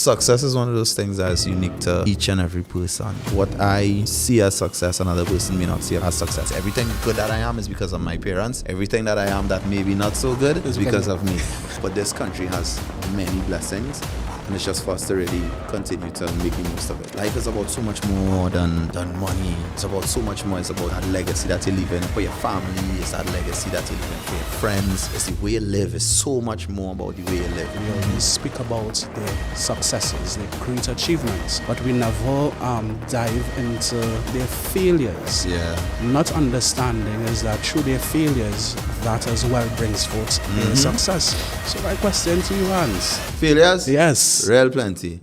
Success is one of those things that is unique to each and every person. What I see as success, another person may not see as success. Everything good that I am is because of my parents. Everything that I am that maybe not so good is because of me. But this country has many blessings, and it's just for us to really continue to make the most of it. Life is about so much more than money. It's about so much more. It's about that legacy that you're leaving for your family. It's that legacy that you're leaving for your friends. It's the way you live. It's so much more about the way you live. We always speak about their successes, their great achievements, but we never dive into their failures. Yeah. Not understanding is that through their failures, that as well brings forth their success. So my question to you, Hans. Failures? Yes. Real plenty.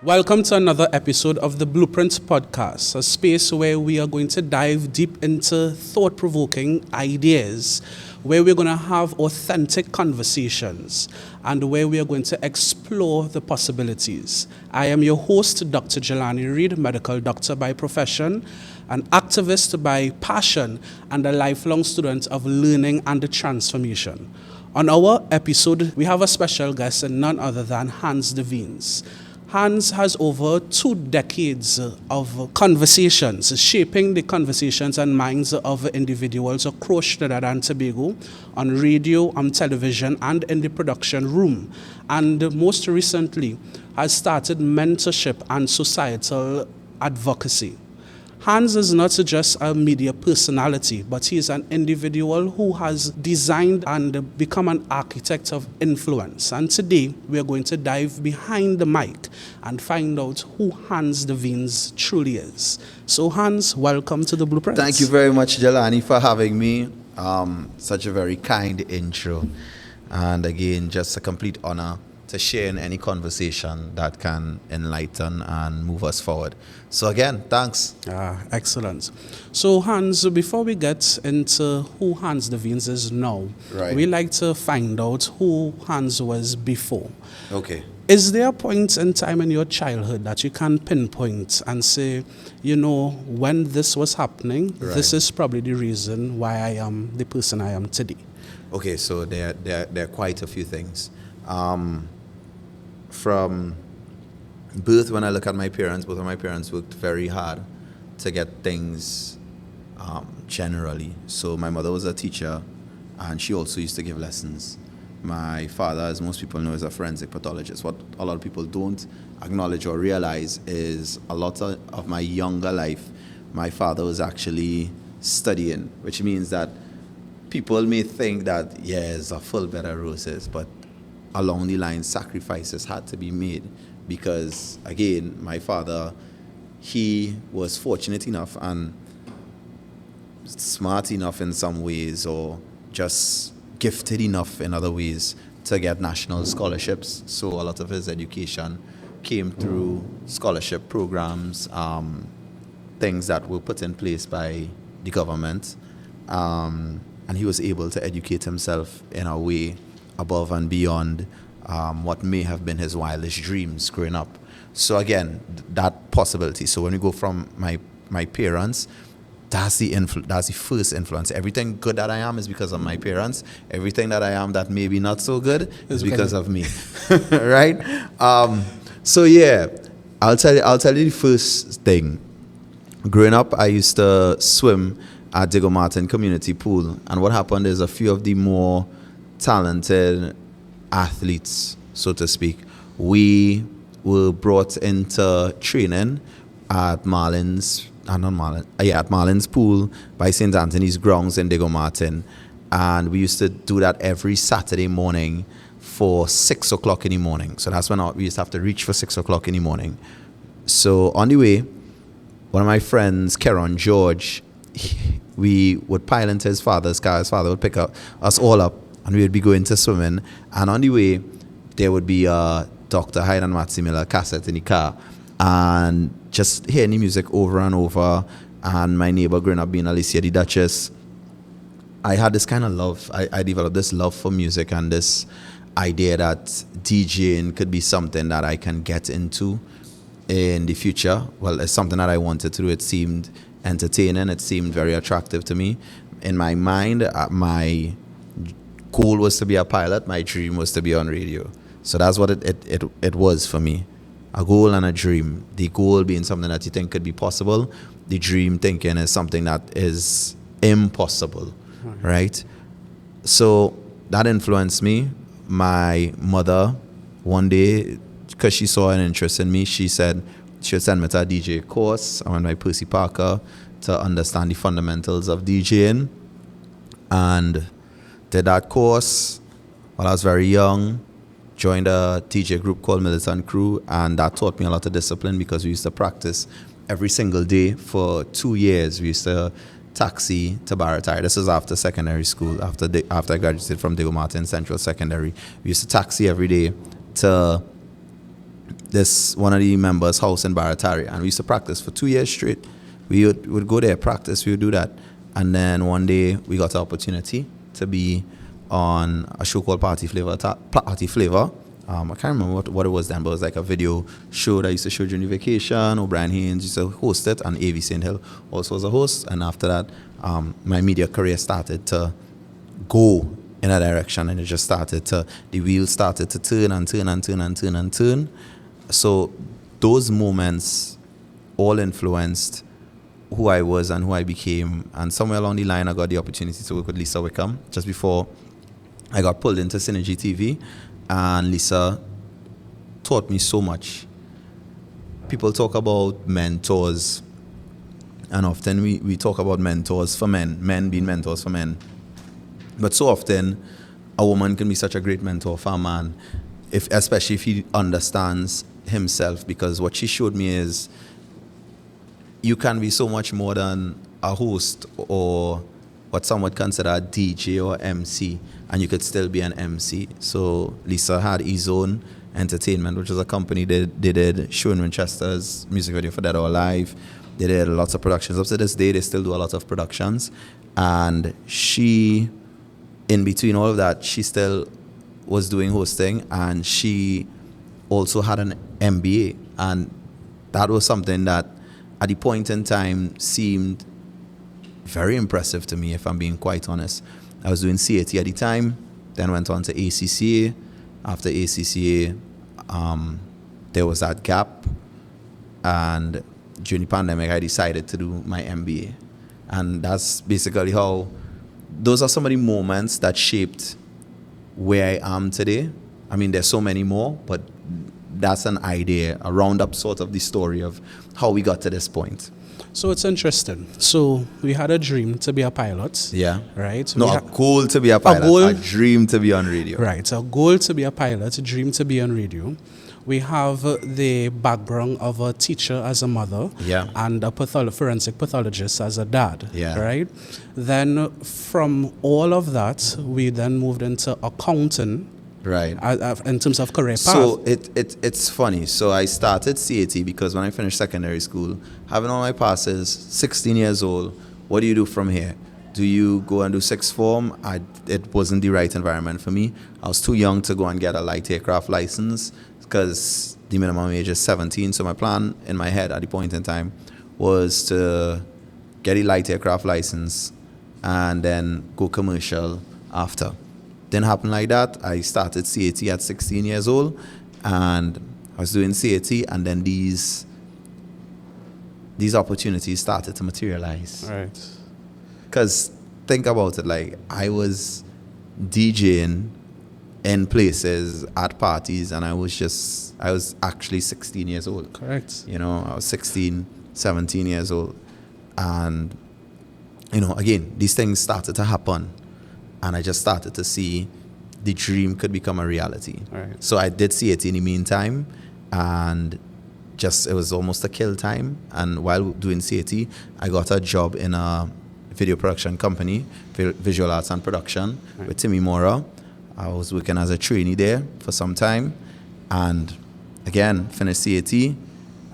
Welcome to another episode of the Blueprint Podcast, a space where we are going to dive deep into thought-provoking ideas, where we're going to have authentic conversations, and where we are going to explore the possibilities. I am your host, Dr. Jelani Reed, medical doctor by profession, an activist by passion, and a lifelong student of learning and transformation. On our episode, we have a special guest and none other than Hans Des Vignes. Hans has over 2 decades of conversations, shaping the conversations and minds of individuals across Trinidad and Tobago on radio, on television, and in the production room. And most recently, has started mentorship and societal advocacy. Hans is not just a media personality, but he is an individual who has designed and become an architect of influence. And today, we are going to dive behind the mic and find out who Hans Des Vignes truly is. So Hans, welcome to the Blueprint. Thank you very much, Jelani, for having me. Such a very kind intro. And again, just a complete honor to share in any conversation that can enlighten and move us forward. So again, thanks. Excellent. So Hans, before we get into who Hans Des Vignes is now, we like to find out who Hans was before. Okay. Is there a point in time in your childhood that you can pinpoint and say, you know, when this was happening, this is probably the reason why I am the person I am today? Okay, so there are quite a few things. From birth, when I look at my parents, both of my parents worked very hard to get things generally. So my mother was a teacher, and she also used to give lessons. My father, as most people know, is a forensic pathologist. What a lot of people don't acknowledge or realize is a lot of my younger life, my father was actually studying, which means that people may think that, it's a full bed of roses, but along the line, sacrifices had to be made because, again, my father, he was fortunate enough and smart enough in some ways, or just gifted enough in other ways to get national scholarships. So a lot of his education came through scholarship programs, things that were put in place by the government, and he was able to educate himself in a way above and beyond what may have been his wildest dreams growing up. So again, that possibility. So when we go from my parents, that's the first influence. Everything good that I am is because of my parents. Everything that I am that maybe not so good is because of me. Right? So yeah, I'll tell you the first thing. Growing up, I used to swim at Diego Martin Community Pool, and what happened is a few of the more talented athletes, so to speak, we were brought into training at Marlin's Pool by St. Anthony's Grounds in Diego Martin, and we used to do that every Saturday morning for 6 o'clock in the morning. So that's when we used to have to reach for 6 o'clock in the morning. So on the way, one of my friends, Keron George, we would pile into his father's car. His father would pick us all up, and we would be going to swimming. And on the way, there would be a Dr. Hyde and Matsy Miller cassette in the car, and just hearing the music over and over. And my neighbor growing up being Alicia the Duchess, I had this kind of love. I developed this love for music and this idea that DJing could be something that I can get into in the future. Well, it's something that I wanted to do. It seemed entertaining. It seemed very attractive to me. In my mind, my goal was to be a pilot. My dream was to be on radio. So that's what it was for me. A goal and a dream. The goal being something that you think could be possible. The dream thinking is something that is impossible, right? So that influenced me. My mother, one day, because she saw an interest in me, she said she would send me to a DJ course. I went by Percy Parker to understand the fundamentals of DJing, and did that course while I was very young. Joined a DJ group called Militant Crew, and that taught me a lot of discipline because we used to practice every single day for 2 years. We used to taxi to Barataria. This is after secondary school, after I graduated from Diego Martin Central Secondary. We used to taxi every day to this one of the members' house in Barataria, and we used to practice for 2 years straight. We would go there, practice, we would do that. And then one day we got the opportunity to be on a show called Party Flavor. I can't remember what it was then, but it was like a video show that I used to show during the vacation. O'Brien Haynes used to host it, and A.V. St. Hill also was a host. And after that, my media career started to go in a direction, and it just the wheels started to turn and turn and turn and turn and turn. So those moments all influenced who I was and who I became. And somewhere along the line, I got the opportunity to work with Lisa Wickham just before I got pulled into Synergy TV. And Lisa taught me so much. People talk about mentors, and often we talk about mentors for men being mentors for men. But so often, a woman can be such a great mentor for a man, especially if he understands himself, because what she showed me is you can be so much more than a host or what some would consider a DJ or MC, and you could still be an MC. So Lisa had E-Zone Entertainment, which was a company they did Show in Winchester's music video for Dead or Alive. They did lots of productions. Up to this day, they still do a lot of productions. And she, in between all of that, she still was doing hosting, and she also had an MBA. And that was something that at the point in time seemed very impressive to me, if I'm being quite honest. I was doing CAT at the time, then went on to ACCA. After ACCA, there was that gap, and during the pandemic, I decided to do my MBA. And that's basically how, those are some of the moments that shaped where I am today. I mean, there's so many more, but that's an idea, a roundup sort of the story of how we got to this point. So it's interesting. So we had a dream to be a pilot. Yeah. Right? No, a goal to be a pilot. A dream to be on radio. Right. A goal to be a pilot, a dream to be on radio. We have the background of a teacher as a mother. Yeah. And a forensic pathologist as a dad. Yeah. Right? Then from all of that, we then moved into accounting. Right. In terms of career path. So it's funny. So I started CAT because when I finished secondary school, having all my passes, 16 years old, what do you do from here? Do you go and do sixth form? It wasn't the right environment for me. I was too young to go and get a light aircraft license because the minimum age is 17. So my plan in my head at the point in time was to get a light aircraft license and then go commercial after. Didn't happen like that. I started CAT at 16 years old, and I was doing CAT, and then these opportunities started to materialize. Right. Because think about it, like I was DJing in places at parties, and I was actually 16 years old. Correct. You know, I was 16, 17 years old, and you know, again, these things started to happen. And I just started to see the dream could become a reality. Right. So I did see it in the meantime, and it was almost a kill time. And while doing CAT, I got a job in a video production company, Visual Arts and Production, right, with Timmy Mora. I was working as a trainee there for some time, and again, finished CAT.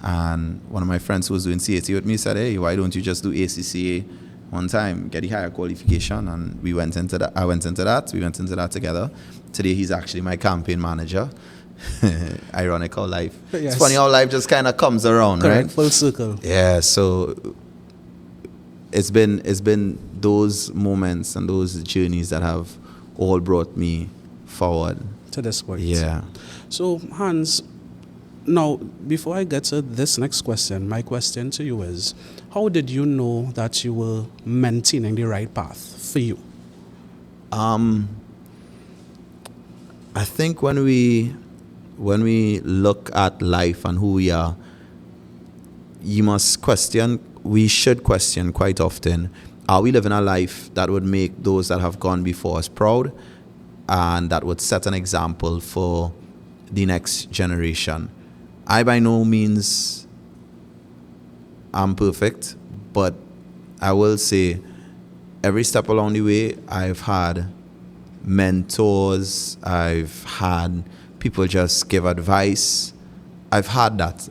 And one of my friends who was doing CAT with me said, "Hey, why don't you just do ACCA one time, get the higher qualification?" And we went into that. We went into that together. Today, he's actually my campaign manager. Ironic how life. Yes. It's funny how life just kind of comes around, correct, right? Full circle. Yeah. So it's been those moments and those journeys that have all brought me forward. to this point. Yeah. So, Hans, now, before I get to this next question, my question to you is, how did you know that you were maintaining the right path for you? I think when we look at life and who we are, we should question quite often, are we living a life that would make those that have gone before us proud and that would set an example for the next generation? I by no means am perfect, but I will say every step along the way I've had mentors, I've had people just give advice. I've had that.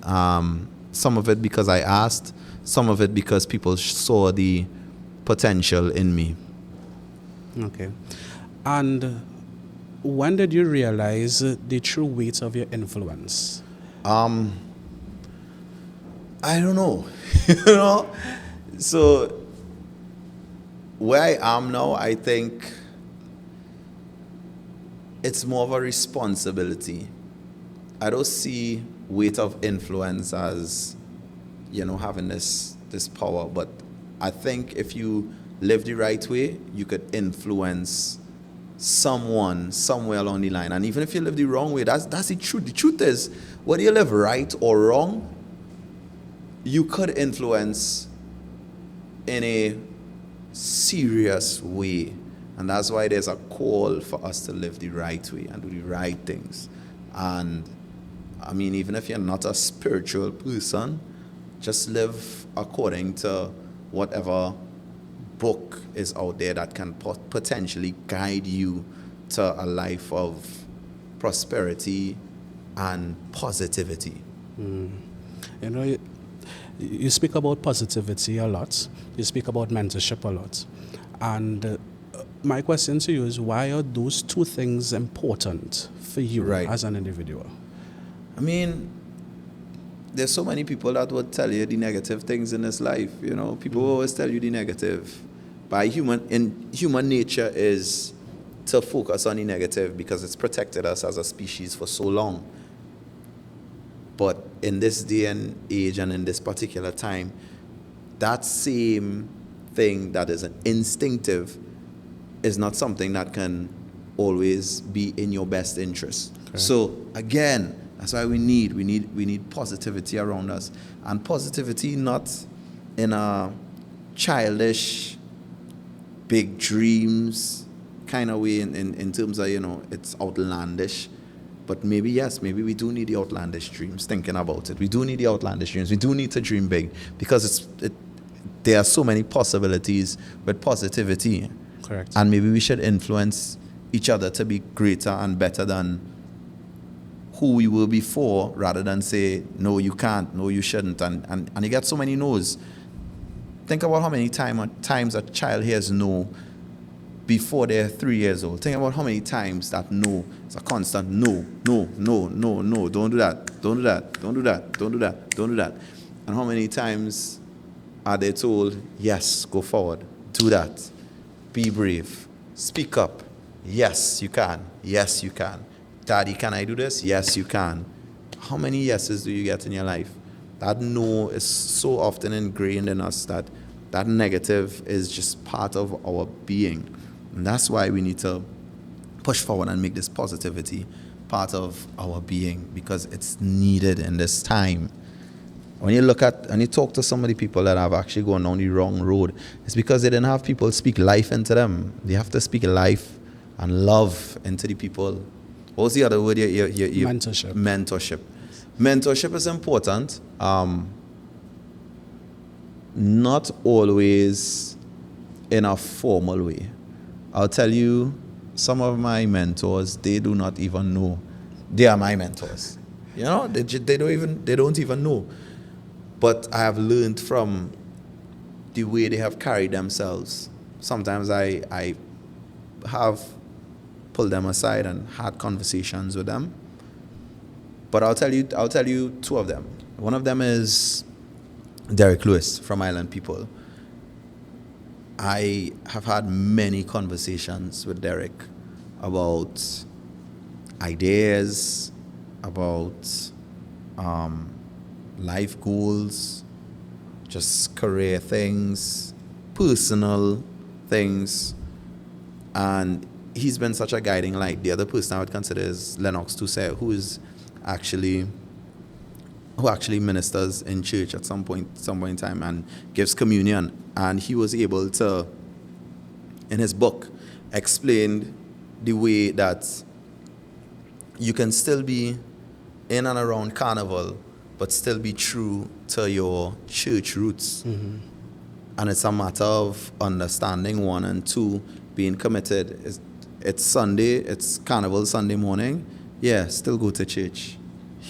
Some of it because I asked, some of it because people saw the potential in me. Okay. And when did you realize the true weight of your influence? I don't know. you know? So where I am now, I think it's more of a responsibility. I don't see weight of influence as, having this power, but I think if you live the right way, you could influence someone somewhere along the line. And even if you live the wrong way, that's the truth. The truth is, whether you live right or wrong, you could influence in a serious way. And that's why there's a call for us to live the right way and do the right things. And I mean, even if you're not a spiritual person, just live according to whatever book is out there that can potentially guide you to a life of prosperity and positivity. You know, you speak about positivity a lot. You speak about mentorship a lot. And my question to you is, why are those two things important for you as an individual? I mean, there's so many people that would tell you the negative things in this life. People always tell you the negative. Human nature is to focus on the negative because it's protected us as a species for so long. But in this day and age and in this particular time, that same thing that is an instinctive is not something that can always be in your best interest. Okay. So again, that's why we need positivity around us, and positivity not in a childish, big dreams kind of way in terms of it's outlandish. But maybe we do need the outlandish dreams. Thinking about it, we do need the outlandish dreams. We do need to dream big because there are so many possibilities with positivity. Correct. And maybe we should influence each other to be greater and better than who we were before, rather than say, no, you can't, no, you shouldn't. And you get so many no's. Think about how many times a child hears no before they're 3 years old. Think about how many times that no is a constant no, no, no, no, no, don't do that, don't do that, don't do that, don't do that, don't do that. And how many times are they told, yes, go forward, do that, be brave, speak up, yes, you can, yes, you can. Daddy, can I do this? Yes, you can. How many yeses do you get in your life? That no is so often ingrained in us that negative is just part of our being. And that's why we need to push forward and make this positivity part of our being, because it's needed in this time. When you talk to some of the people that have actually gone down the wrong road, it's because they didn't have people speak life into them. They have to speak life and love into the people. What's the other word? Mentorship. Mentorship. Mentorship is important. Not always in a formal way. I'll tell you, some of my mentors, they do not even know they are my mentors. They don't even know. But I have learned from the way they have carried themselves. Sometimes I have pulled them aside and had conversations with them. But I'll tell you two of them. One of them is Derek Lewis from Island People. I have had many conversations with Derek about ideas, about life goals, just career things, personal things. And he's been such a guiding light. The other person I would consider is Lennox Toussaint, who actually ministers in church at some point in time and gives communion. And he was able to, in his book, explain the way that you can still be in and around Carnival, but still be true to your church roots. Mm-hmm. And it's a matter of understanding, one, and two, being committed. It's Sunday, it's Carnival Sunday morning. Yeah, still go to church.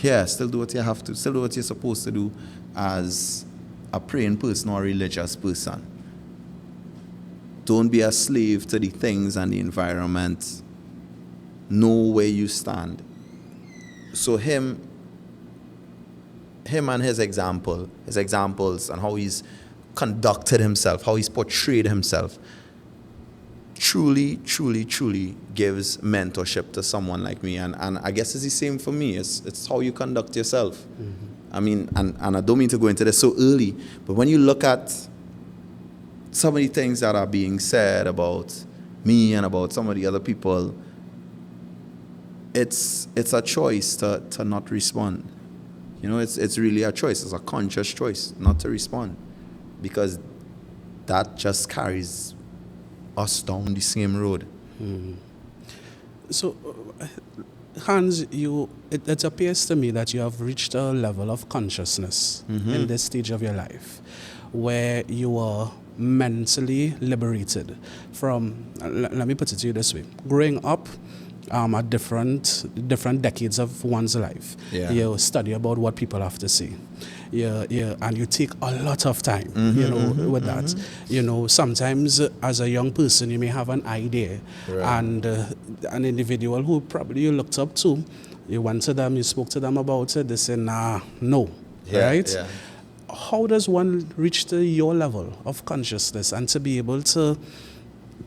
Yeah, still do what you have to. Still do what you're supposed to do as a praying person or a religious person. Don't be a slave to the things and the environment. Know where you stand. So him and his examples and how he's conducted himself, how he's portrayed himself, truly gives mentorship to someone like me. And I guess it's the same for me. It's how you conduct yourself. Mm-hmm. I mean, and I don't mean to go into this so early, but when you look at some of the things that are being said about me and about some of the other people, it's a choice to not respond. You know, it's really a choice. It's a conscious choice not to respond, because that just carries us down the same road. Mm. So, Hans, it appears to me that you have reached a level of consciousness in this stage of your life where you are mentally liberated from, let me put it to you this way, growing up at different decades of one's life. Yeah. You study about what people have to say. Yeah, and you take a lot of time, with that. You know, sometimes as a young person, you may have an idea, right, and an individual who probably you looked up to, you went to them, you spoke to them about it, they say, nah, no, right? Yeah. How does one reach to your level of consciousness and to be able to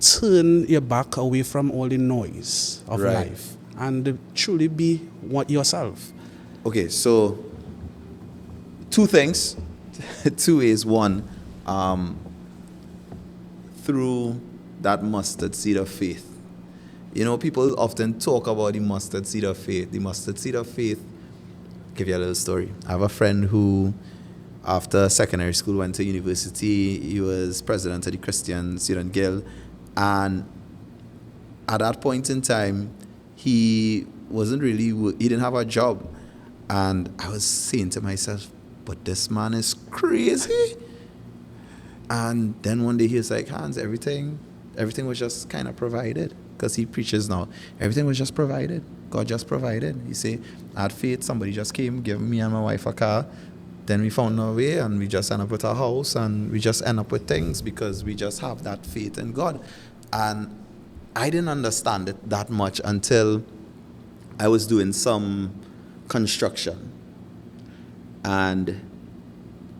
turn your back away from all the noise of life and truly be yourself? Okay, so two things. Two is one, through that mustard seed of faith. You know, people often talk about the mustard seed of faith. The mustard seed of faith, I'll give you a little story. I have a friend who, after secondary school, went to university. He was president of the Christian Student Guild. And at that point in time, he didn't have a job. And I was saying to myself, but this man is crazy. And then one day he was like, Hans, everything was just kind of provided. Because he preaches now. Everything was just provided. God just provided. He say, I had faith, somebody just came, gave me and my wife a car. Then we found our way and we just end up with a house and we just end up with things because we just have that faith in God. And I didn't understand it that much until I was doing some construction. And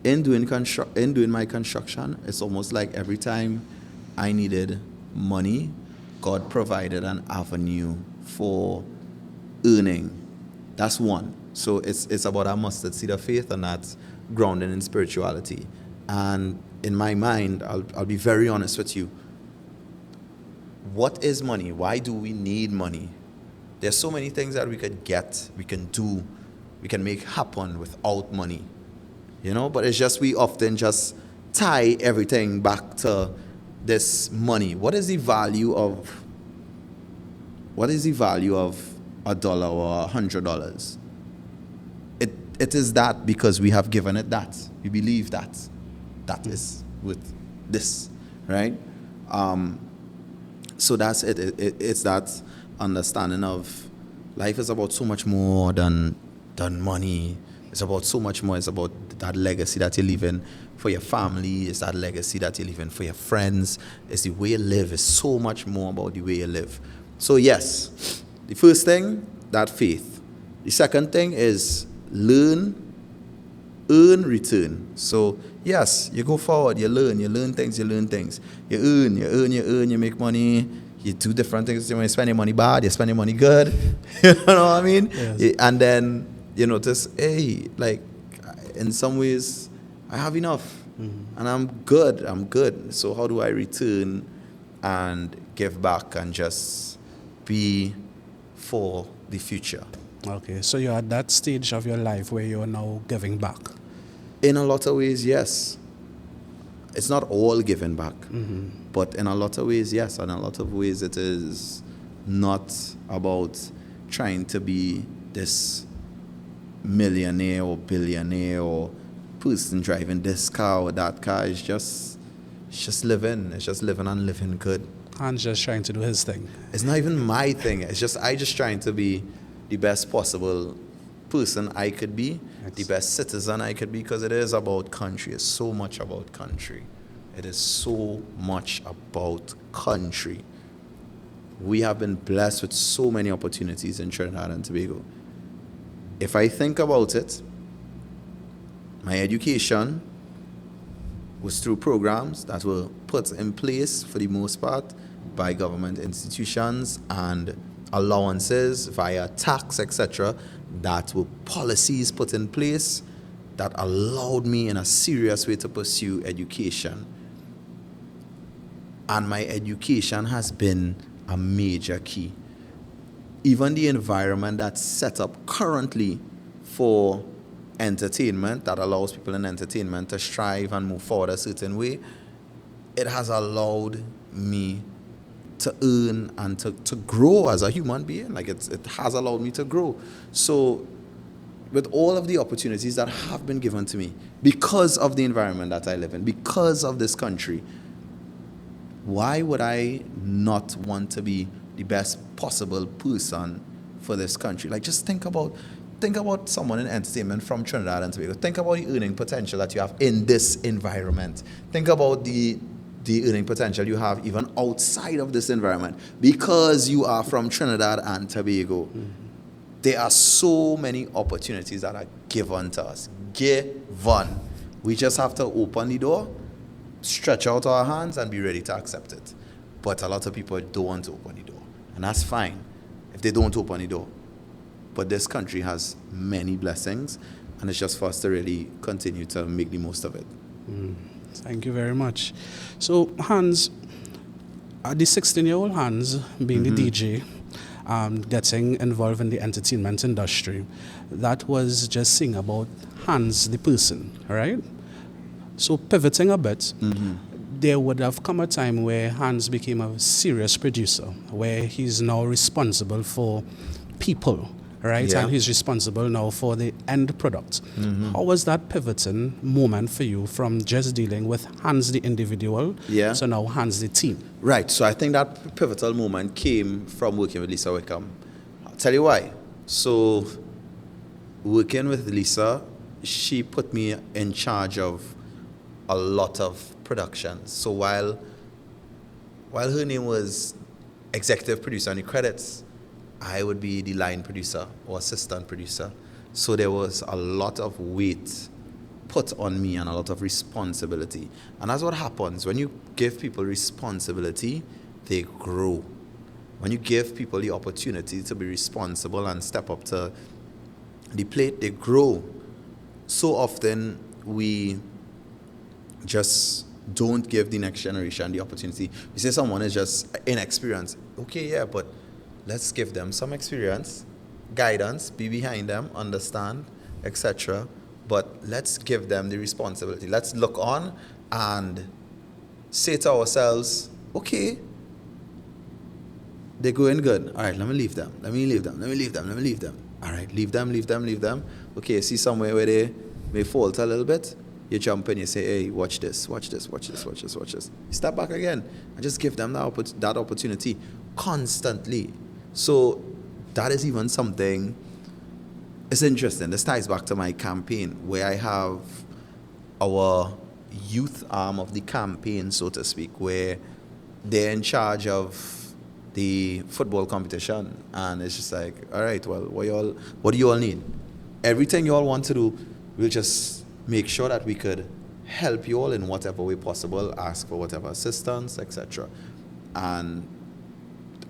in doing my construction, it's almost like every time I needed money, God provided an avenue for earning. That's one. So it's about a mustard seed of faith, and that's grounded in spirituality. And in my mind, I'll be very honest with you. What is money? Why do we need money? There's so many things that we could get, we can do, we can make happen without money. You know, but it's just we often just tie everything back to this money. What is the value of $1 or $100? It is that because we have given it that. We believe that is with this, right? So that's it. It's that understanding of life is about so much more than money. It's about so much more. It's about that legacy that you're leaving for your family. It's that legacy that you're leaving for your friends. It's the way you live. It's so much more about the way you live. So yes, the first thing, that faith. The second thing is learn, earn, return. So yes, you go forward, you learn things. You earn, you make money, you do different things. When you spend your money bad, you spend your money good. You know what I mean? Yes. And then you notice, hey, like in some ways, I have enough, and I'm good. So how do I return and give back and just be for the future? Okay, so you're at that stage of your life where you're now giving back. In a lot of ways, yes. It's not all giving back, but in a lot of ways, yes. And in a lot of ways, it is not about trying to be this millionaire or billionaire or person driving this car or that car. It's just living. It's just living and living good. Hans just trying to do his thing. It's not even my thing. It's just I just trying to be the best possible person I could be, the best citizen I could be, because it is about country. It's so much about country. It is so much about country. We have been blessed with so many opportunities in Trinidad and Tobago. If I think about it, my education was through programs that were put in place for the most part by government institutions and allowances via tax, etc., that were policies put in place that allowed me in a serious way to pursue education. And my education has been a major key. Even the environment that's set up currently for entertainment, that allows people in entertainment to strive and move forward a certain way, it has allowed me to earn and to grow as a human being. Like it has allowed me to grow. So with all of the opportunities that have been given to me because of the environment that I live in, because of this country, why would I not want to be the best possible person for this country? Like, just think about someone in entertainment from Trinidad and Tobago. Think about the earning potential that you have in this environment. Think about the earning potential you have even outside of this environment because you are from Trinidad and Tobago. There are so many opportunities that are given to us. Given. We just have to open the door, stretch out our hands, and be ready to accept it. But a lot of people don't want to open the door. And that's fine if they don't open the door. But this country has many blessings, and it's just for us to really continue to make the most of it. Thank you very much. So, Hans, the 16-year-old Hans, being the DJ, getting involved in the entertainment industry, that was just saying about Hans, the person, right? So, pivoting a bit, there would have come a time where Hans became a serious producer, where he's now responsible for people, right? Yeah. And he's responsible now for the end product. How was that pivoting moment for you from just dealing with Hans the individual to now Hans the team? Right. So I think that pivotal moment came from working with Lisa Wickham. I'll tell you why. So working with Lisa, she put me in charge of a lot of productions. So while her name was executive producer on the credits, I would be the line producer or assistant producer. So there was a lot of weight put on me and a lot of responsibility. And that's what happens. When you give people responsibility, they grow. When you give people the opportunity to be responsible and step up to the plate, they grow. So often we just don't give the next generation the opportunity. We say someone is just inexperienced. Okay, yeah, but let's give them some experience, guidance, be behind them, understand, etc. But let's give them the responsibility. Let's look on and say to ourselves, okay, they're going good. All right, let me leave them. All right, leave them. Okay, see somewhere where they may falter a little bit. You jump in, you say, hey, watch this. You step back again and just give them that opportunity constantly. So that is even something, it's interesting. This ties back to my campaign where I have our youth arm of the campaign, so to speak, where they're in charge of the football competition. And it's just like, all right, well, what do you all need? Everything you all want to do, we'll just make sure that we could help you all in whatever way possible, ask for whatever assistance, etc. And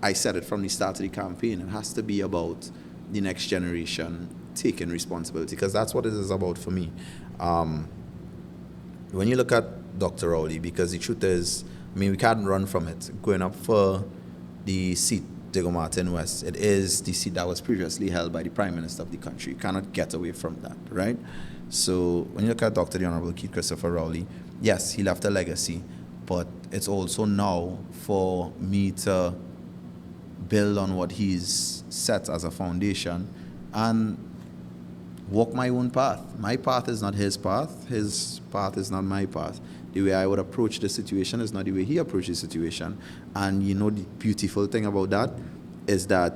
I said it from the start of the campaign, it has to be about the next generation taking responsibility, because that's what it is about for me. When you look at Dr. Rowley, because the truth is, I mean, we can't run from it. Going up for the seat, Diego Martin West, it is the seat that was previously held by the Prime Minister of the country. You cannot get away from that, right? So when you look at Dr. the Honorable Keith Christopher Rowley, yes, he left a legacy, but it's also now for me to build on what he's set as a foundation and walk my own path. My path is not his path. His path is not my path. The way I would approach the situation is not the way he approaches the situation. And you know, the beautiful thing about that is that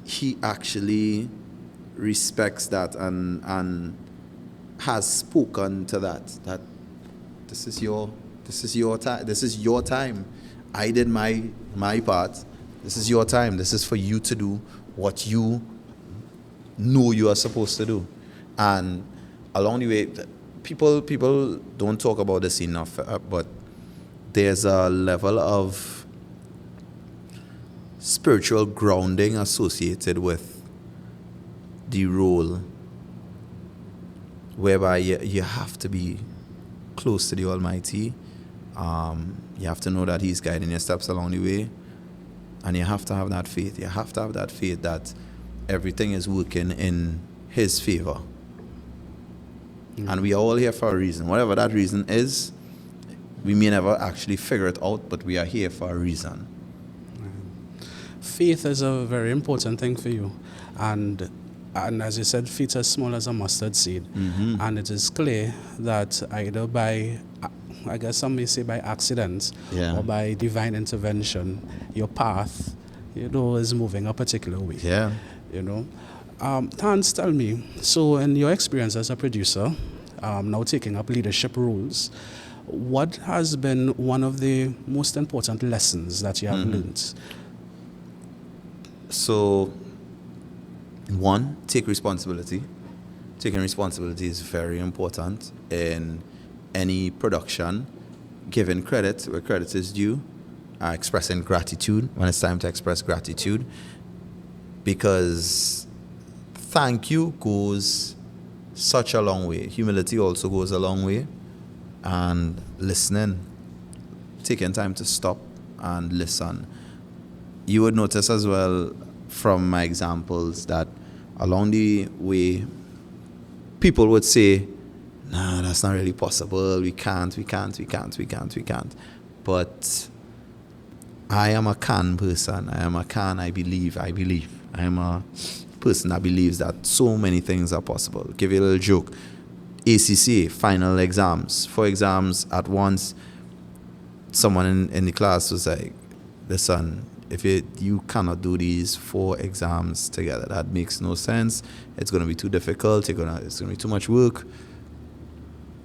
he actually respects that and has spoken to that this is your time. This is your time. I did my part. This is your time. This is for you to do what you know you are supposed to do. And along the way, people don't talk about this enough, but there's a level of spiritual grounding associated with the role, whereby you have to be close to the Almighty. You have to know that He's guiding your steps along the way, and you have to have that faith. You have to have that faith that everything is working in His favor. And we are all here for a reason. Whatever that reason is, we may never actually figure it out, but we are here for a reason. Faith is a very important thing for you. And as you said, faith is as small as a mustard seed. Mm-hmm. And it is clear that either by, I guess some may say by accident, or by divine intervention, your path, is moving a particular way. Yeah. Hans, tell me, so in your experience as a producer, now taking up leadership roles, what has been one of the most important lessons that you have learned? So, one, take responsibility. Taking responsibility is very important in any production. Giving credit where credit is due. Expressing gratitude when it's time to express gratitude. Because thank you goes such a long way. Humility also goes a long way. And listening, taking time to stop and listen. You would notice as well from my examples that along the way, people would say, nah, that's not really possible. We can't. But I am a can person. I believe. I am a person that believes that so many things are possible. Give you a little joke. ACCA, final exams. 4 exams at once. Someone in the class was like, listen, if you cannot do these 4 exams together, that makes no sense. It's going to be too difficult. It's going to be too much work.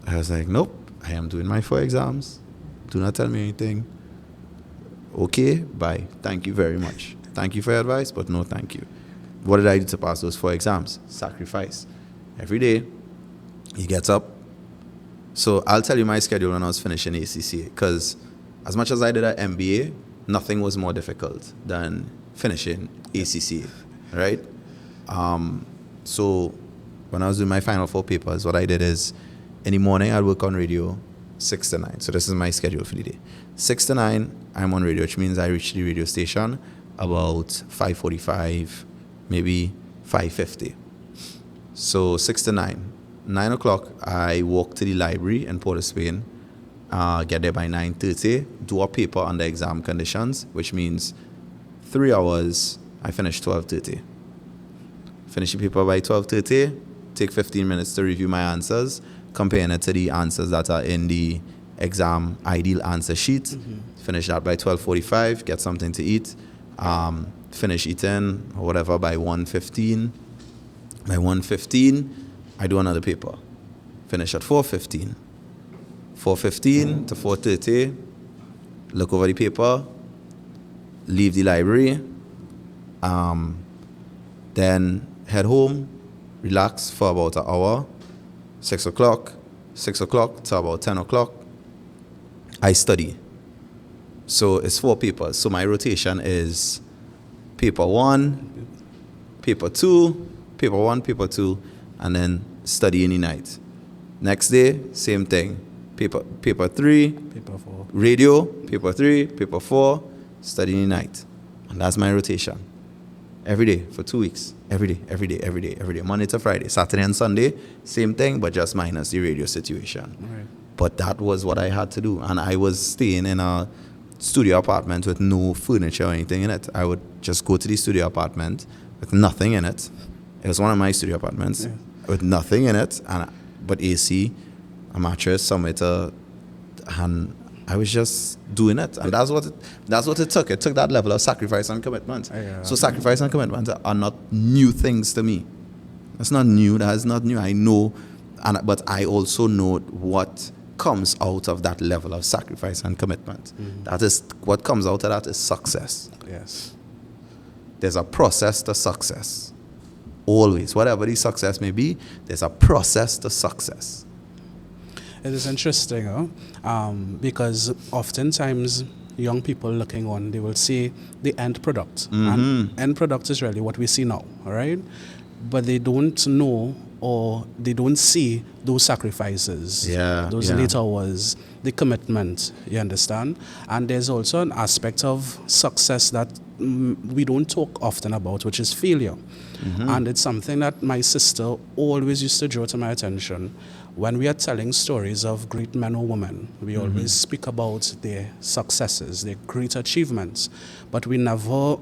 I was like, nope, I am doing my 4 exams. Do not tell me anything. Okay, bye. Thank you very much. Thank you for your advice, but no thank you. What did I do to pass those 4 exams? Sacrifice. Every day, you get up. So I'll tell you my schedule when I was finishing ACCA, because as much as I did an MBA, nothing was more difficult than finishing ACCA, right? So when I was doing my final 4 papers, what I did is, in the morning, I'd work on radio 6 to 9. So this is my schedule for the day. 6 to 9, I'm on radio, which means I reach the radio station about 5:45, maybe 5:50. So 6 to 9. 9 o'clock, I walk to the library in Port of Spain, get there by 9:30, do a paper under exam conditions, which means 3 hours, I finish 12:30. Finish the paper by 12:30, take 15 minutes to review my answers, comparing it to the answers that are in the exam ideal answer sheet. Mm-hmm. Finish that by 12:45, get something to eat, finish eating or whatever by 1:15. By 1:15, I do another paper. Finish at 4:15. 4:15 to 4:30, look over the paper, leave the library, then head home, relax for about an hour. 6 o'clock to about 10 o'clock, I study. So it's 4 papers. So my rotation is paper 1, paper 2, paper 1, paper 2, and then study in the night. Next day, same thing. Paper 3, Paper 4. radio, paper 3, paper 4, study in the night. And that's my rotation. Every day for 2 weeks. Every day. Monday to Friday. Saturday and Sunday, same thing, but just minus the radio situation. Right. But that was what I had to do. And I was staying in a studio apartment with no furniture or anything in it. I would just go to the studio apartment with nothing in it. It was one of my studio apartments with nothing in it, but AC, a mattress, somewhere to, and I was just doing it. And that's what it took. It took that level of sacrifice and commitment. So sacrifice and commitment are not new things to me. That's not new. That is not new. I know, but I also know what comes out of that level of sacrifice and commitment. That is what comes out of that is success. Yes. There's a process to success. Always, whatever the success may be, there's a process to success. It is interesting, because oftentimes young people looking on, they will see the end product. And end product is really what we see now, all right? But they don't know or they don't see those sacrifices, those late hours, the commitment, you understand? And there's also an aspect of success that we don't talk often about, which is failure. And it's something that my sister always used to draw to my attention. When we are telling stories of great men or women, we always speak about their successes, their great achievements, but we never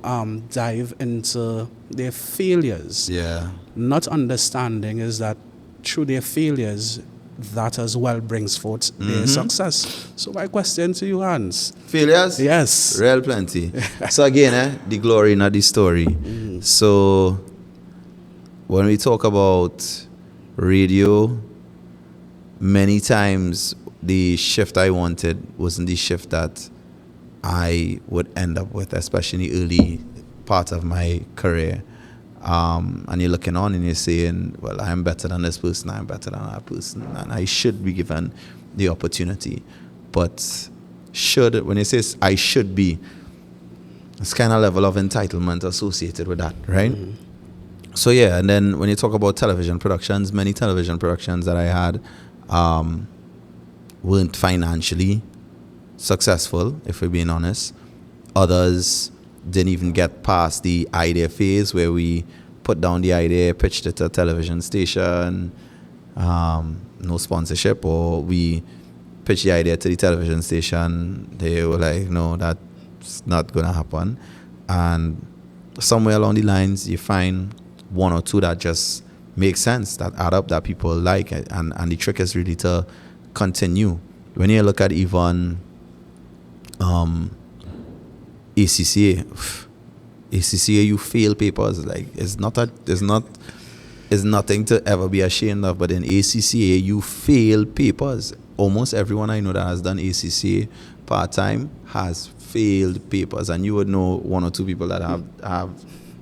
dive into their failures. Not understanding is that through their failures, that as well brings forth their success. So my question to you, Hans. Failures? Yes. Real plenty. So again, the glory, not the story. So when we talk about radio, many times the shift I wanted wasn't the shift that I would end up with, especially in the early part of my career. And you're looking on and you're saying, well, I'm better than this person, I'm better than that person, and I should be given the opportunity. But when it says I should be, it's kind of level of entitlement associated with that, right? So yeah, and then when you talk about television productions, many television productions that I had weren't financially successful, if we're being honest. Others didn't even get past the idea phase where we put down the idea, pitched it to a television station, no sponsorship, or we pitched the idea to the television station, they were like, no, that's not going to happen. And somewhere along the lines, you find one or two that just make sense, that add up, that people like, and the trick is really to continue. When you look at even ACCA, you fail papers. Like it's nothing to ever be ashamed of. But in ACCA, you fail papers. Almost everyone I know that has done ACCA part time has failed papers, and you would know one or two people that have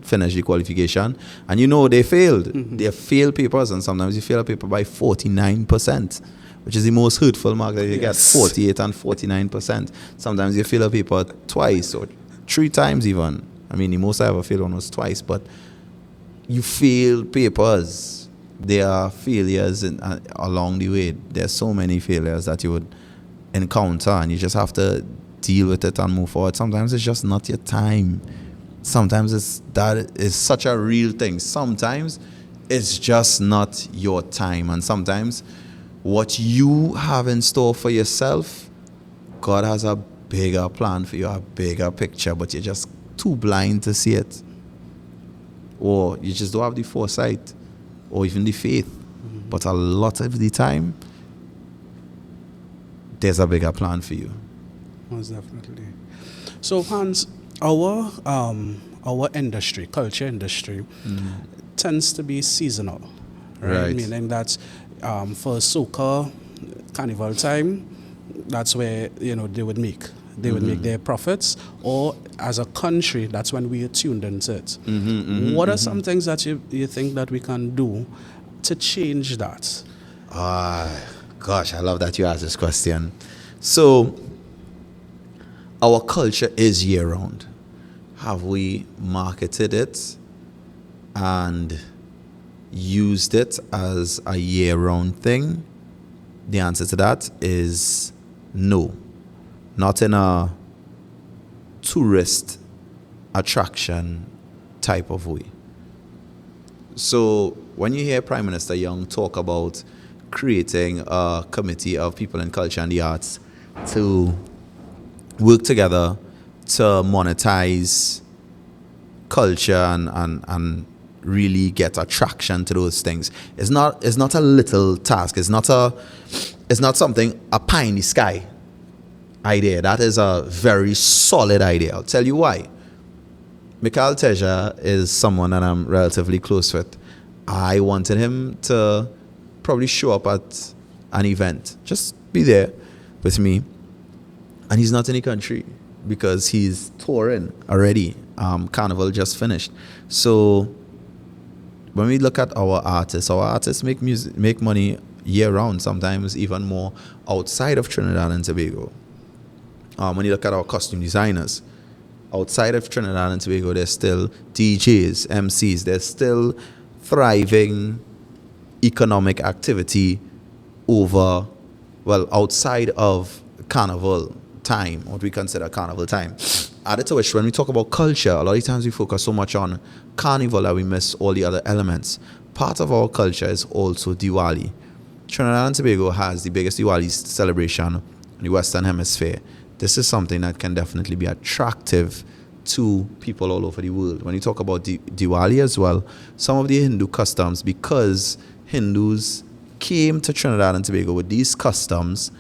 finished the qualification, and you know they failed. They failed papers, and sometimes you fail a paper by 49%. Which is the most hurtful mark that you get, 48 and 49%. Sometimes you fail a paper twice or 3 times even. I mean, the most I ever failed one was twice, but you fail papers. There are failures along the way. There's so many failures that you would encounter, and you just have to deal with it and move forward. Sometimes it's just not your time. Sometimes that is such a real thing. Sometimes it's just not your time, and sometimes what you have in store for yourself, God has a bigger plan for you, a bigger picture, but you're just too blind to see it. Or you just don't have the foresight or even the faith. But a lot of the time, there's a bigger plan for you. Most definitely. So Hans, our industry, culture industry, tends to be seasonal, right? Meaning that for soca, Carnival time, that's where they would make their profits, or as a country, that's when we are tuned into it. What are some things that you think that we can do to change that? Gosh, I love that you asked this question. So our culture is year-round. Have we marketed it and used it as a year-round thing? The answer to that is no. Not in a tourist attraction type of way. So when you hear Prime Minister Young talk about creating a committee of people in culture and the arts to work together to monetize culture and really get attraction to those things, it's not a little task. It's not something a pie in the sky idea. That is a very solid idea. I'll tell you why. Mikhail Teja is someone that I'm relatively close with. I wanted him to probably show up at an event, just be there with me. And he's not in the country because he's touring already. Carnival just finished. So when we look at our artists make money year round, sometimes even more outside of Trinidad and Tobago. When you look at our costume designers, outside of Trinidad and Tobago, there's still DJs, MCs, there's still thriving economic activity outside of Carnival time, what we consider Carnival time. Added to which, when we talk about culture, a lot of times we focus so much on Carnival that we miss all the other elements. Part of our culture is also Diwali. Trinidad and Tobago has the biggest Diwali celebration in the Western Hemisphere. This is something that can definitely be attractive to people all over the world. When you talk about Diwali as well, some of the Hindu customs, because Hindus came to Trinidad and Tobago with these customs,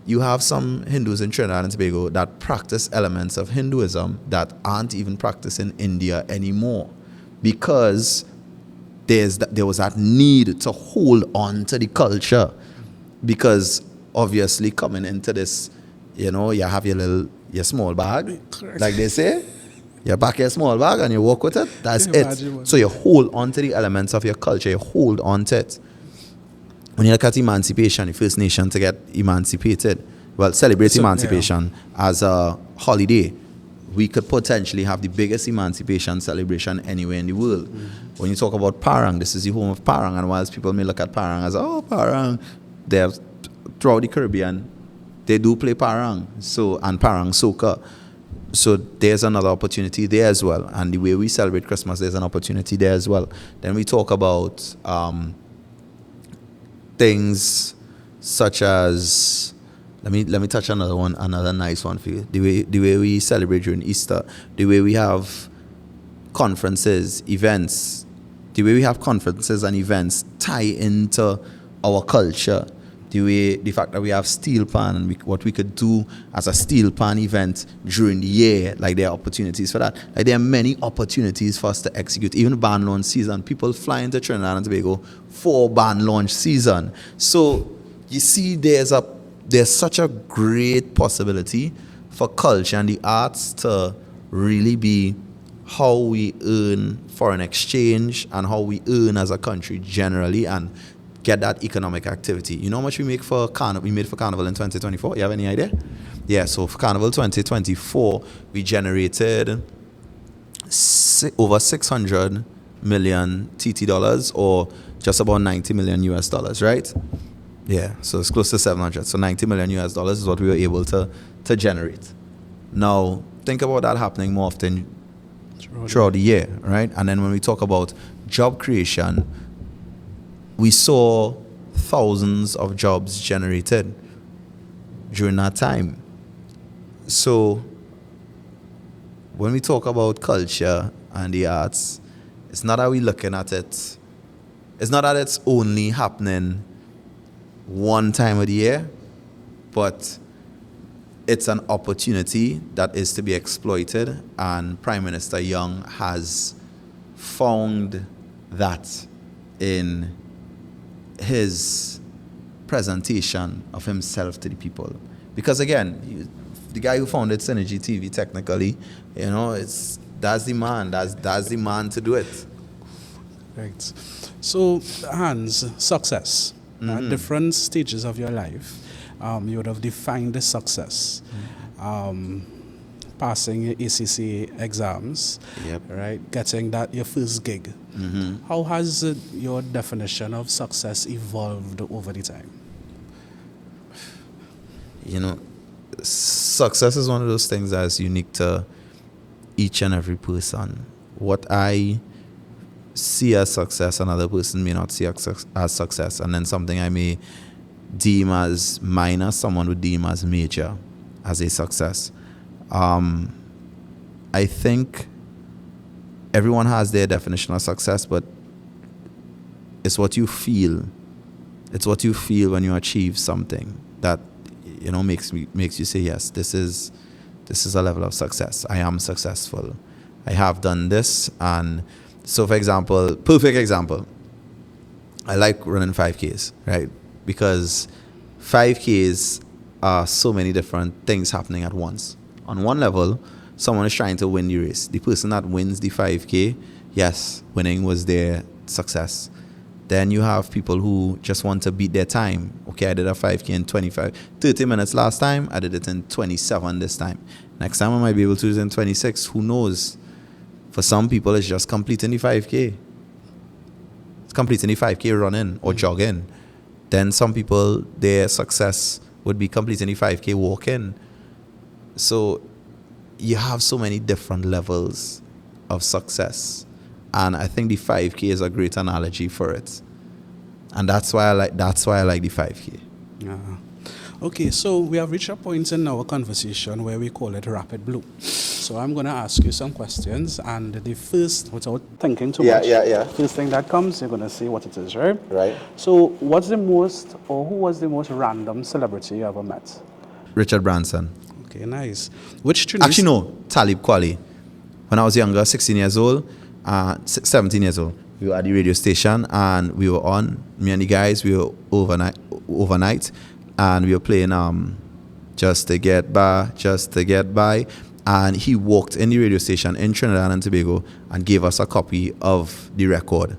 you have some Hindus in Trinidad and Tobago that practice elements of Hinduism that aren't even practiced in India anymore, because there was that need to hold on to the culture. Because obviously coming into this, you have your small bag, Correct. like they say. You pack your small bag and you walk with it. That's it. So you hold on to the elements of your culture. You hold on to it. When you look at emancipation, the First Nation to get emancipated, celebrate emancipation as a holiday, we could potentially have the biggest emancipation celebration anywhere in the world. When you talk about Parang, this is the home of Parang, and whilst people may look at Parang as, Parang, throughout the Caribbean, they do play Parang, and Parang soca. So there's another opportunity there as well. And the way we celebrate Christmas, there's an opportunity there as well. Then we talk about things such as, let me touch another nice one for you. The way we celebrate during Easter, the way we have conferences, events, the way we have conferences and events tie into our culture. The fact that we have steel pan and what we could do as a steel pan event during the year, like there are opportunities for that. Like there are many opportunities for us to execute. Even band launch season, people fly into Trinidad and Tobago for band launch season. So you see, there's such a great possibility for culture and the arts to really be how we earn foreign exchange and how we earn as a country generally, and get that economic activity. You know how much we made for Carnival in 2024? You have any idea? Yeah, so for Carnival 2024, we generated over 600 million TT dollars, or just about 90 million US dollars, right? Yeah, so it's close to 700. So 90 million US dollars is what we were able to generate. Now, think about that happening more often throughout the year, right? And then when we talk about job creation, we saw thousands of jobs generated during that time. So when we talk about culture and the arts, it's not that we're looking at it, it's not that it's only happening one time of the year, but it's an opportunity that is to be exploited, and Prime Minister Young has found that in his presentation of himself to the people. Because again, the guy who founded Synergy TV, technically, that's the man to do it. Right. So, Hans, success. At different stages of your life, you would have defined the success. passing your ACCA exams, Yep. right, getting that your first gig. How has your definition of success evolved over the time? You know, success is one of those things that is unique to each and every person. What I see as success, another person may not see as success, and then something I may deem as minor, someone would deem as major, as a success. I think everyone has their definition of success, but it's what you feel. It's what you feel when you achieve something that, you know, makes you say, yes, this is a level of success. I am successful. I have done this. And so, for example, perfect example, I like running 5Ks, right? Because 5Ks are so many different things happening at once. On one level, someone is trying to win the race. The person that wins the 5K, yes, winning was their success. Then you have people who just want to beat their time. Okay, I did a 5K in 30 minutes last time. I did it in 27 this time. Next time I might be able to do it in 26. Who knows? For some people, it's just completing the 5K. It's completing the 5K running or jogging. Then some people, their success would be completing the 5K walking. So you have so many different levels of success. And I think the 5K is a great analogy for it. And that's why I like the 5K. Okay, so we have reached a point in our conversation where we call it Rapid Blue. So I'm going to ask you some questions, and the first, without thinking too much, first thing that comes, you're going to see what it is, right? Right. So who was the most random celebrity you ever met? Richard Branson. Okay, nice. Which Actually, no, Talib Kweli. When I was younger, 16 years old, 17 years old, we were at the radio station, and we were on, me and the guys, we were overnight, and we were playing Just to Get By, and he walked in the radio station in Trinidad and Tobago and gave us a copy of the record.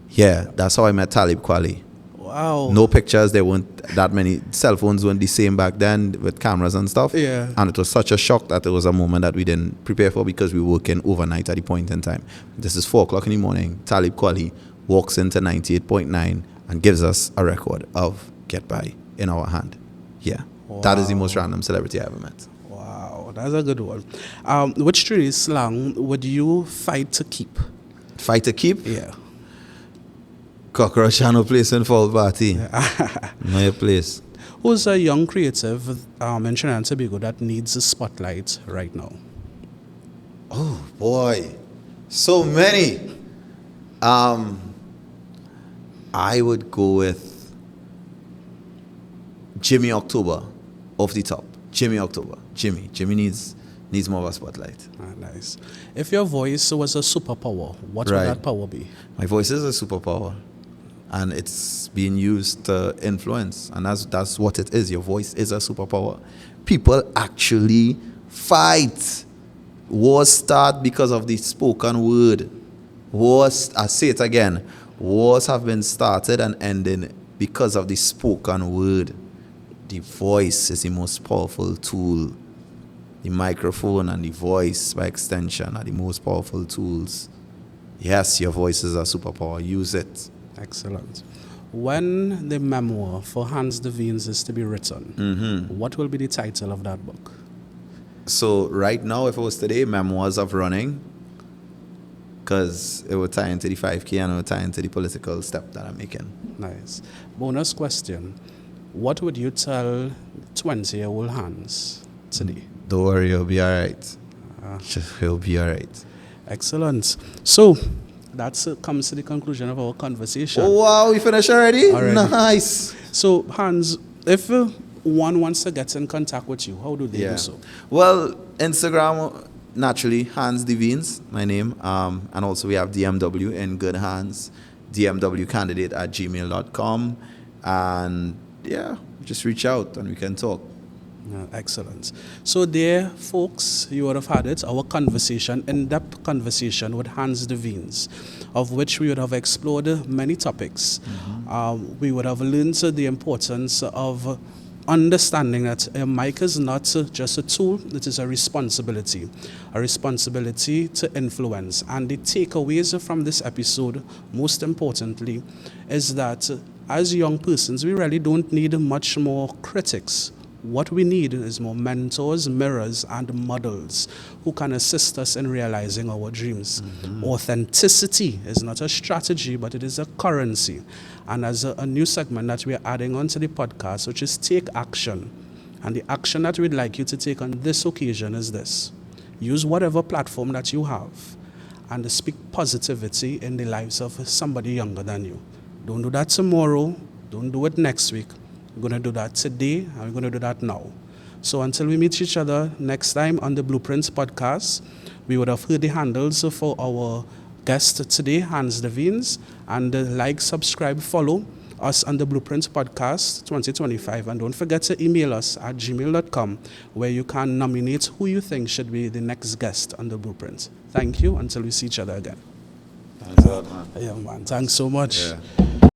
Yeah, that's how I met Talib Kweli. Wow. No pictures, there weren't that many, cell phones weren't the same back then with cameras and stuff. Yeah. And it was such a shock that it was a moment that we didn't prepare for because we were working overnight at the point in time. This is 4 o'clock in the morning. Talib Kweli walks into 98.9 and gives us a record of Get By in our hand. Yeah. Wow. That is the most random celebrity I ever met. Wow, that's a good one. Which Trinidad slang would you fight to keep? Fight to keep? Yeah. Cockroach and no place in fall party. No place. Who's a young creative in Trinidad and Tobago that needs a spotlight right now? Oh boy, so many. I would go with Jimmy October, off the top. Jimmy October. Jimmy needs more of a spotlight. Nice. If your voice was a superpower, what would that power be? My voice is a superpower, and it's being used to influence, and that's what it is. Your voice is a superpower. People actually fight. Wars start because of the spoken word. Wars, I say it again, wars have been started and ending because of the spoken word. The voice is the most powerful tool. The microphone and the voice, by extension, are the most powerful tools. Yes, your voice is a superpower. Use it. Excellent. When the memoir for Hans Des Vignes is to be written, what will be the title of that book? So right now, if it was today, Memoirs of Running, because it would tie into the 5K and it would tie into the political step that I'm making. Nice. Bonus question. What would you tell 20-year-old Hans today? Don't worry, he'll be all right. He'll be all right. Excellent. So, that comes to the conclusion of our conversation. Oh, wow, we finished already? Nice. So, Hans, if one wants to get in contact with you, how do they do so? Well, Instagram, naturally, Hans Des Vignes, my name. And also we have DMW in good hands, dmwcandidate@gmail.com. And yeah, just reach out and we can talk. Excellent. So there, folks, you would have had it, our conversation, in-depth conversation with Hans Des Vignes, of which we would have explored many topics. We would have learned the importance of understanding that a mic is not just a tool, it is a responsibility to influence. And the takeaways from this episode, most importantly, is that as young persons, we really don't need much more critics. What we need is more mentors, mirrors, and models who can assist us in realizing our dreams. Authenticity is not a strategy, but it is a currency. And as a new segment that we're adding onto the podcast, which is take action. And the action that we'd like you to take on this occasion is this. Use whatever platform that you have and speak positivity in the lives of somebody younger than you. Don't do that tomorrow. Don't do it next week. We're going to do that today, and we're going to do that now. So until we meet each other next time on the Blueprints podcast, we would have heard the handles for our guest today, Hans Des Vignes, and like, subscribe, follow us on the Blueprints podcast 2025. And don't forget to email us at gmail.com, where you can nominate who you think should be the next guest on the Blueprints. Thank you until we see each other again. Thanks a lot, man. Yeah, man. Thanks so much. Yeah.